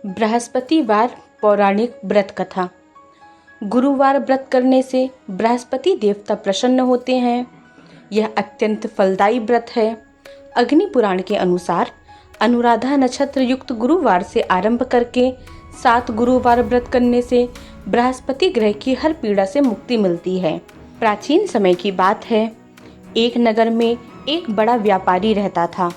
बृहस्पतिवार पौराणिक व्रत कथा। गुरुवार व्रत करने से बृहस्पति देवता प्रसन्न होते हैं। यह अत्यंत फलदायी व्रत है। अग्नि पुराण के अनुसार अनुराधा नक्षत्र युक्त गुरुवार से आरंभ करके 7 गुरुवार व्रत करने से बृहस्पति ग्रह की हर पीड़ा से मुक्ति मिलती है। प्राचीन समय की बात है, एक नगर में एक बड़ा व्यापारी रहता था।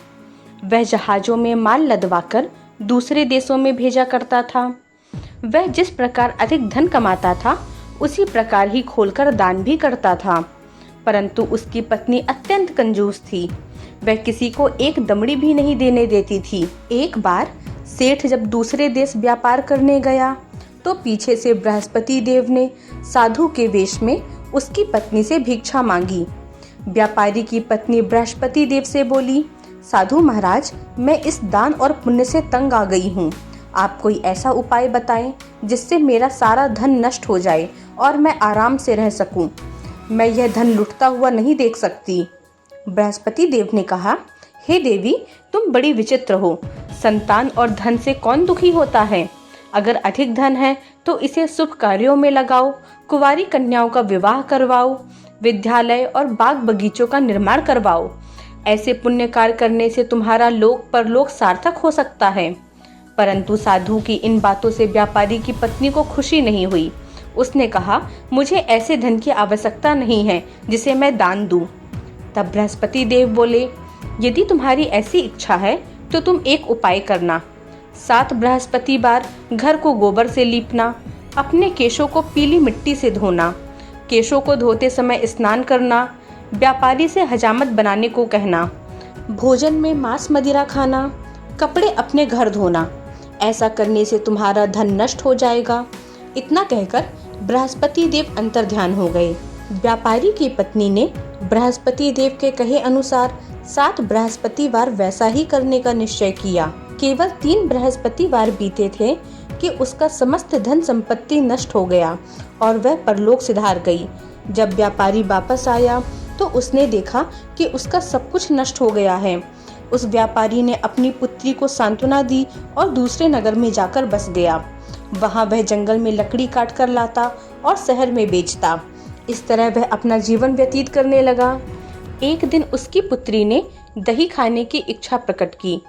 वह जहाजों में माल लदवाकर दूसरे देशों में भेजा करता था। वह जिस प्रकार अधिक धन कमाता था, उसी प्रकार ही खोलकर दान भी करता था। परंतु उसकी पत्नी अत्यंत कंजूस थी। वह किसी को एक दमड़ी भी नहीं देने देती थी। एक बार सेठ जब दूसरे देश व्यापार करने गया, तो पीछे से बृहस्पति देव ने साधु के वेश में उसकी पत्नी से भिक्षा मांगी। व्यापारी की पत्नी बृहस्पति देव से बोली, साधु महाराज, मैं इस दान और पुण्य से तंग आ गई हूँ। आप कोई ऐसा उपाय बताएं जिससे मेरा सारा धन नष्ट हो जाए और मैं आराम से रह सकूं। मैं यह धन लुटता हुआ नहीं देख सकती। बृहस्पति देव ने कहा, हे देवी, तुम बड़ी विचित्र हो। संतान और धन से कौन दुखी होता है? अगर अधिक धन है तो इसे शुभ कार्यों में लगाओ, कुंवारी कन्याओं का विवाह करवाओ, विद्यालय और बाग बगीचों का निर्माण करवाओ। ऐसे पुण्य कार्य करने से तुम्हारा लोक परलोक सार्थक हो सकता है। परंतु साधु की इन बातों से व्यापारी की पत्नी को खुशी नहीं हुई। उसने कहा, मुझे ऐसे धन की आवश्यकता नहीं है जिसे मैं दान दूं। तब बृहस्पति देव बोले, यदि तुम्हारी ऐसी इच्छा है तो तुम एक उपाय करना। 7 बृहस्पतिवार घर को गोबर से लीपना, अपने केशों को पीली मिट्टी से धोना, केशों को धोते समय स्नान करना, व्यापारी से हजामत बनाने को कहना, भोजन में मांस मदिरा खाना, कपड़े अपने घर धोना। ऐसा करने से तुम्हारा धन नष्ट हो जाएगा। इतना कहकर बृहस्पति देव अंतर्ध्यान हो गए। व्यापारी की पत्नी ने बृहस्पति देव के कहे अनुसार 7 बृहस्पतिवार वैसा ही करने का निश्चय किया। केवल 3 बृहस्पतिवार बीते थे कि उसका समस्त धन संपत्ति नष्ट हो गया और वह परलोक सिधार गई। जब व्यापारी वापस आया तो उसने देखा कि उसका सब कुछ नष्ट हो गया है। उस व्यापारी ने अपनी पुत्री को सांत्वना दी और दूसरे नगर में जाकर बस गया। वहां वह जंगल में लकड़ी काट कर लाता और शहर में बेचता। इस तरह वह अपना जीवन व्यतीत करने लगा। एक दिन उसकी पुत्री ने दही खाने की इच्छा प्रकट की,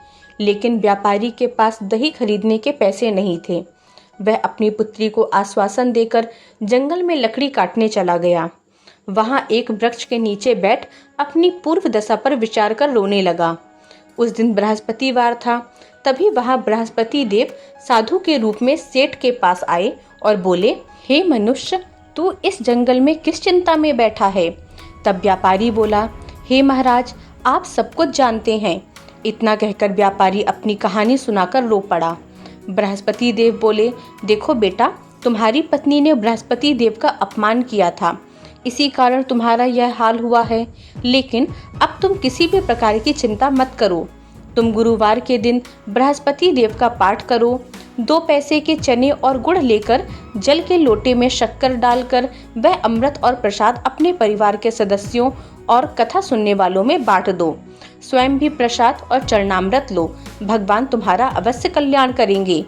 लेकिन व्यापारी के पास दही खरीदने के पैसे नहीं थे। वह अपनी पुत्री को आश्वासन देकर जंगल में लकड़ी काटने चला गया। वहां एक वृक्ष के नीचे बैठ अपनी पूर्व दशा पर विचार कर रोने लगा। उस दिन बृहस्पतिवार था। तभी वहां बृहस्पति देव साधु के रूप में सेठ के पास आए और बोले, हे मनुष्य, तू इस जंगल में किस चिंता में बैठा है? तब व्यापारी बोला, हे महाराज, आप सब कुछ जानते हैं। इतना कहकर व्यापारी अपनी कहानी सुनाकर रो पड़ा। बृहस्पति देव बोले, देखो बेटा, तुम्हारी पत्नी ने बृहस्पति देव का अपमान किया था, इसी कारण तुम्हारा यह हाल हुआ है। लेकिन अब तुम किसी भी प्रकार की चिंता मत करो। तुम गुरुवार के दिन बृहस्पति देव का पाठ करो। 2 पैसे के चने और गुड़ लेकर जल के लोटे में शक्कर डालकर वह अमृत और प्रसाद अपने परिवार के सदस्यों और कथा सुनने वालों में बांट दो। स्वयं भी प्रसाद और चरणामृत लो। भगवान तुम्हारा अवश्य कल्याण करेंगे।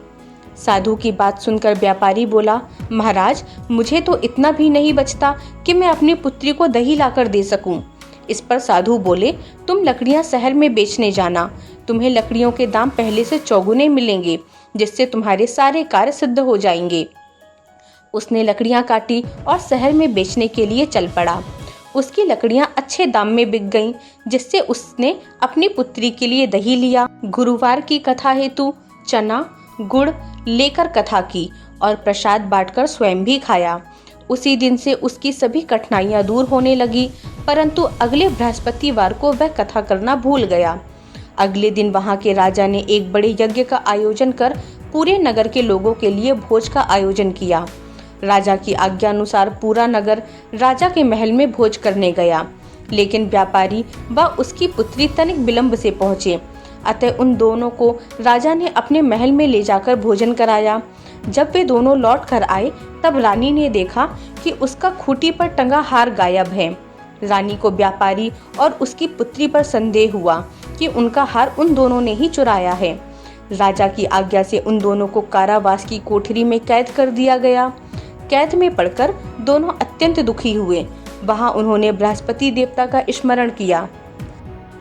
साधु की बात सुनकर व्यापारी बोला, महाराज, मुझे तो इतना भी नहीं बचता कि मैं अपनी पुत्री को दही लाकर दे सकूं। इस पर साधु बोले, तुम लकड़ियां शहर में बेचने जाना। तुम्हें लकड़ियों के दाम पहले से चौगुने मिलेंगे, जिससे तुम्हारे सारे कार्य सिद्ध हो जाएंगे। उसने लकड़ियां काटी और शहर में बेचने के लिए चल पड़ा। उसकी लकड़ियां अच्छे दाम में बिक गईं, जिससे उसने अपनी पुत्री के लिए दही लिया। गुरुवार की कथा हेतु चना गुड़ लेकर कथा की और प्रसाद बांटकर स्वयं भी खाया। उसी दिन से उसकी सभी कठिनाइयां दूर होने लगी। परंतु अगले बृहस्पतिवार को वह कथा करना भूल गया। अगले दिन वहां के राजा ने एक बड़े यज्ञ का आयोजन कर पूरे नगर के लोगों के लिए भोज का आयोजन किया। राजा की आज्ञा अनुसार पूरा नगर राजा के महल में भोज करने गया, लेकिन व्यापारी व उसकी पुत्री तनिक विलंब से पहुंचे। अतः उन दोनों को राजा ने अपने महल में ले जाकर भोजन कराया। जब वे दोनों लौट कर आए, तब रानी ने देखा कि उसका खूंटी पर टंगा हार गायब है। रानी को व्यापारी और उसकी पुत्री पर संदेह हुआ कि उनका हार उन दोनों ने ही चुराया है। राजा की आज्ञा से उन दोनों को कारावास की कोठरी में कैद कर दिया गया। कैद में पड़कर दोनों अत्यंत दुखी हुए। वहां उन्होंने बृहस्पति देवता का स्मरण किया।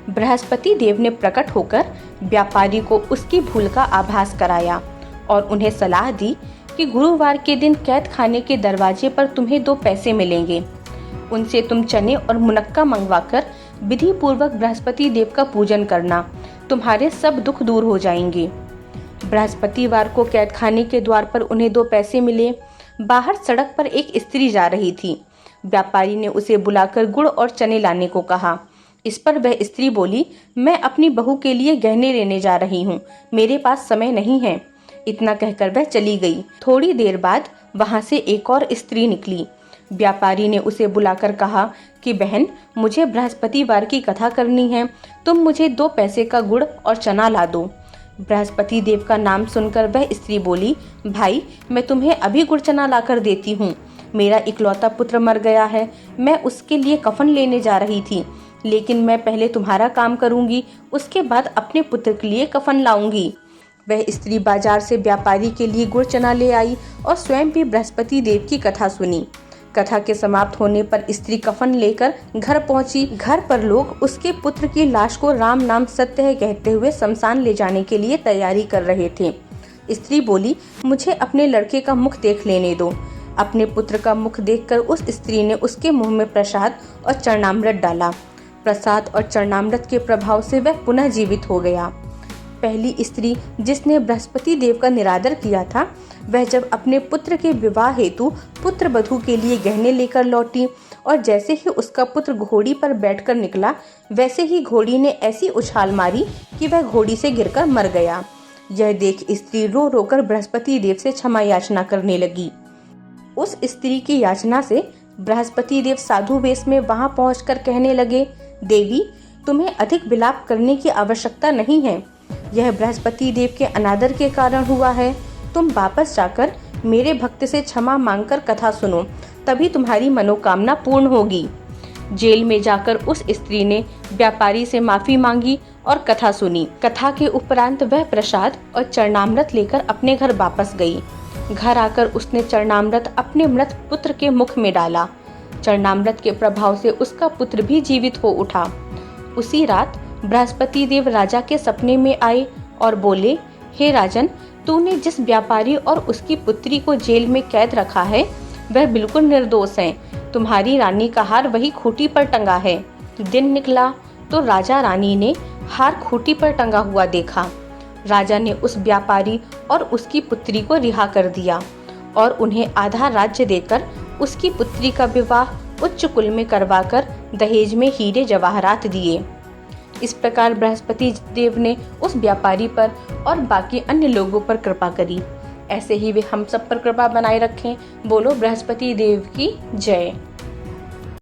बृहस्पति देव ने प्रकट होकर व्यापारी को उसकी भूल का आभास कराया और उन्हें सलाह दी कि गुरुवार के दिन कैद खाने के दरवाजे पर तुम्हें 2 पैसे मिलेंगे। उनसे तुम चने और मुनक्का मंगवाकर विधि पूर्वक बृहस्पति देव का पूजन करना, तुम्हारे सब दुख दूर हो जाएंगे। बृहस्पतिवार को कैद खाने के द्वार पर उन्हें 2 पैसे मिले। बाहर सड़क पर एक स्त्री जा रही थी। व्यापारी ने उसे बुलाकर गुड़ और चने लाने को कहा। इस पर वह स्त्री बोली, मैं अपनी बहू के लिए गहने लेने जा रही हूँ, मेरे पास समय नहीं है। इतना कहकर वह चली गई। थोड़ी देर बाद वहां से एक और स्त्री निकली। व्यापारी ने उसे बुलाकर कहा कि बहन, मुझे बृहस्पतिवार की कथा करनी है, तुम मुझे 2 पैसे का गुड़ और चना ला दो। बृहस्पति देव का नाम सुनकर वह स्त्री बोली, भाई, मैं तुम्हें अभी गुड़ चना लाकर देती हूँ। मेरा इकलौता पुत्र मर गया है, मैं उसके लिए कफन लेने जा रही थी, लेकिन मैं पहले तुम्हारा काम करूंगी, उसके बाद अपने पुत्र के लिए कफन लाऊंगी। वह स्त्री बाजार से व्यापारी के लिए गुड़ चना ले आई और स्वयं भी बृहस्पति देव की कथा सुनी। कथा के समाप्त होने पर स्त्री कफन लेकर घर पहुंची। घर पर लोग उसके पुत्र की लाश को राम नाम सत्य है कहते हुए शमशान ले जाने के लिए तैयारी कर रहे थे। स्त्री बोली, मुझे अपने लड़के का मुख देख लेने दो। अपने पुत्र का मुख देखकर उस स्त्री ने उसके मुंह में प्रसाद और चरणामृत डाला। प्रसाद और चरणामृत के प्रभाव से वह पुनः जीवित हो गया। पहली स्त्री जिसने बृहस्पति देव का निरादर किया था, वह जब अपने पुत्र के विवाह हेतु पुत्र वधू के लिए गहने लेकर लौटी और जैसे ही उसका पुत्र घोड़ी पर बैठकर निकला, वैसे ही घोड़ी ने ऐसी उछाल मारी कि वह घोड़ी से गिरकर मर गया। यह देख स्त्री रो रोकर बृहस्पति देव से क्षमा याचना करने लगी। उस स्त्री की याचना से बृहस्पति देव साधु वेश में वहां पहुंचकर कहने लगे, देवी, तुम्हें अधिक विलाप करने की आवश्यकता नहीं है। यह बृहस्पति देव के अनादर के कारण हुआ है। तुम वापस जाकर मेरे भक्त से क्षमा मांगकर कथा सुनो, तभी तुम्हारी मनोकामना पूर्ण होगी। जेल में जाकर उस स्त्री ने व्यापारी से माफी मांगी और कथा सुनी। कथा के उपरांत वह प्रसाद और चरणामृत लेकर अपने घर वापस गई। घर आकर उसने चरणामृत अपने मृत पुत्र के मुख में डाला। चरणामृत के प्रभाव से उसका पुत्र भी जीवित हो उठा। उसी रात बृहस्पति देव राजा के सपने में आए और बोले, हे राजन, तूने जिस व्यापारी और उसकी पुत्री को जेल में कैद रखा है, वह बिल्कुल निर्दोष है। तुम्हारी रानी का हार वही खूंटी पर टंगा है। दिन निकला तो राजा रानी ने हार खूंटी पर टंगा हुआ देखा। राजा ने उस व्यापारी और उसकी पुत्री को रिहा कर दिया और उन्हें आधा राज्य देकर उसकी पुत्री का विवाह उच्च कुल में करवाकर दहेज में हीरे जवाहरात दिए। इस प्रकार बृहस्पति देव ने उस व्यापारी पर और बाकी अन्य लोगों पर कृपा करी। ऐसे ही वे हम सब पर कृपा बनाए रखें। बोलो बृहस्पति देव की जय।